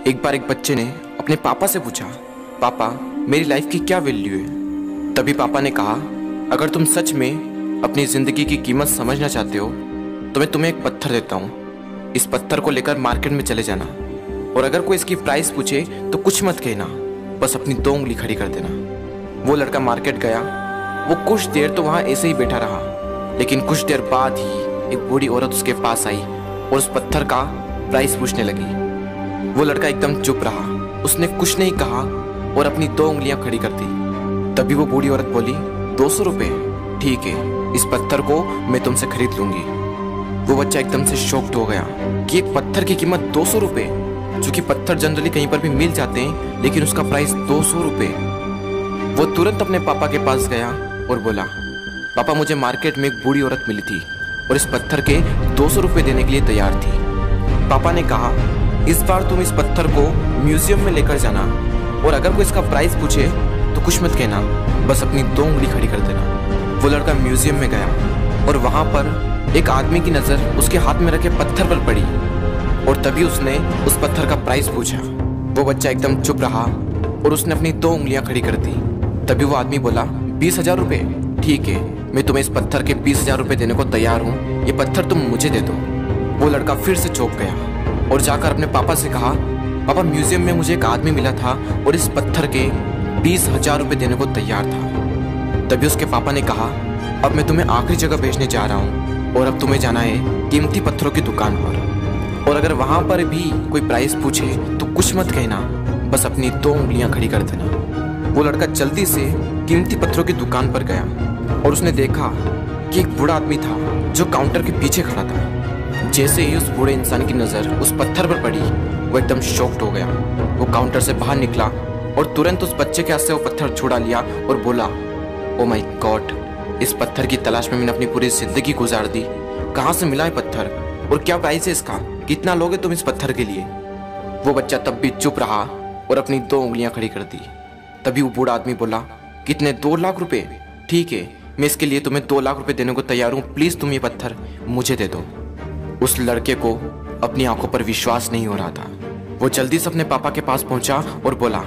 एक बार एक बच्चे ने अपने पापा से पूछा, पापा मेरी लाइफ की क्या वैल्यू है। तभी पापा ने कहा, अगर तुम सच में अपनी ज़िंदगी की कीमत समझना चाहते हो तो मैं तुम्हें एक पत्थर देता हूँ। इस पत्थर को लेकर मार्केट में चले जाना और अगर कोई इसकी प्राइस पूछे तो कुछ मत कहना, बस अपनी 2 उंगली खड़ी कर देना। वो लड़का मार्केट गया। वो कुछ देर तो वहाँ ऐसे ही बैठा रहा, लेकिन कुछ देर बाद ही एक बूढ़ी औरत उसके पास आई और उस पत्थर का प्राइस पूछने लगी। वो लड़का एकदम चुप रहा, उसने कुछ नहीं कहा और अपनी 2 उंगलियां खड़ी कर दी। तभी वो बूढ़ी औरत बोली, 200 रुपये, ठीक है, इस पत्थर को मैं तुमसे खरीद लूंगी। वो बच्चा एकदम से शॉक्ड हो गया कि एक पत्थर की कीमत 200 रुपये, जो कि पत्थर जनरली कहीं पर भी मिल जाते हैं, लेकिन उसका प्राइस 200 रुपये। वो तुरंत अपने पापा के पास गया और बोला, पापा मुझे मार्केट में एक बूढ़ी औरत मिली थी और इस पत्थर के 200 रुपये देने के लिए तैयार थी। पापा ने कहा, इस बार तुम इस पत्थर को म्यूजियम में लेकर जाना और अगर कोई इसका प्राइस पूछे तो कुछ मत कहना, बस अपनी 2 उंगली खड़ी कर देना। वो लड़का म्यूजियम में गया और वहां पर एक आदमी की नज़र उसके हाथ में रखे पत्थर पर पड़ी और तभी उसने उस पत्थर का प्राइस पूछा। वो बच्चा एकदम चुप रहा और उसने अपनी 2 उंगलियां खड़ी कर दी। तभी वो आदमी बोला, 20,000 रुपये, ठीक है, मैं तुम्हें इस पत्थर के 20,000 रुपये देने को तैयार हूँ, ये पत्थर तुम मुझे दे दो। वो लड़का फिर से चौंक गया और जाकर अपने पापा से कहा, पापा म्यूजियम में मुझे एक आदमी मिला था और इस पत्थर के 20,000 रुपये देने को तैयार था। तभी उसके पापा ने कहा, अब मैं तुम्हें आखिरी जगह भेजने जा रहा हूँ और अब तुम्हें जाना है कीमती पत्थरों की दुकान पर और अगर वहाँ पर भी कोई प्राइस पूछे तो कुछ मत कहना, बस अपनी 2 उंगलियाँ खड़ी कर देना। वो लड़का जल्दी से कीमती पत्थरों की दुकान पर गया और उसने देखा कि एक बूढ़ा आदमी था जो काउंटर के पीछे खड़ा था। जैसे ही उस बूढ़े इंसान की नज़र उस पत्थर पर पड़ी, वो एकदम शॉक्ड हो गया। वो काउंटर से बाहर निकला और तुरंत उस बच्चे के हाथ से वो पत्थर छुड़ा लिया और बोला, ओ माय गॉड, इस पत्थर की तलाश में मैंने अपनी पूरी जिंदगी गुजार दी। कहाँ से मिला है पत्थर और क्या प्राइस है इसका, कितना लोगे तुम इस पत्थर के लिए। वो बच्चा तब भी चुप रहा और अपनी 2 उंगलियां खड़ी कर दी। तभी वो बूढ़ा आदमी बोला, कितने, 2 लाख रुपये, ठीक है, मैं इसके लिए तुम्हें 2 लाख रुपये देने को तैयार हूँ, प्लीज़ तुम ये पत्थर मुझे दे दो। उस लड़के को अपनी आंखों पर विश्वास नहीं हो रहा था। वो जल्दी से अपने पापा के पास पहुंचा और बोला,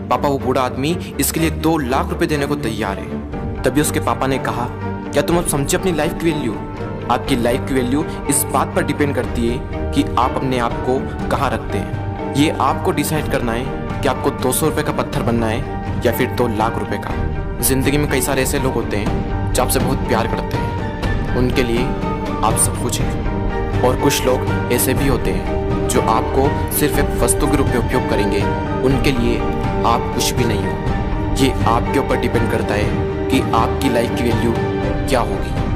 पापा वो बूढ़ा आदमी इसके लिए 2 लाख रुपए देने को तैयार है। तभी उसके पापा ने कहा, क्या तुम अब समझे अपनी लाइफ की वैल्यू? आपकी लाइफ की वैल्यू इस बात पर डिपेंड करती है कि आप अपने आप को कहाँ रखते हैं। ये आपको डिसाइड करना है कि आपको 200 रुपये का पत्थर बनना है या फिर 2 लाख रुपए का। जिंदगी में कई सारे ऐसे लोग होते हैं जो आपसे बहुत प्यार करते हैं, उनके लिए आप सब कुछ हैं, और कुछ लोग ऐसे भी होते हैं जो आपको सिर्फ एक वस्तु के रूप में उपयोग करेंगे, उनके लिए आप कुछ भी नहीं हो। ये आपके ऊपर डिपेंड करता है कि आपकी लाइफ की वैल्यू क्या होगी।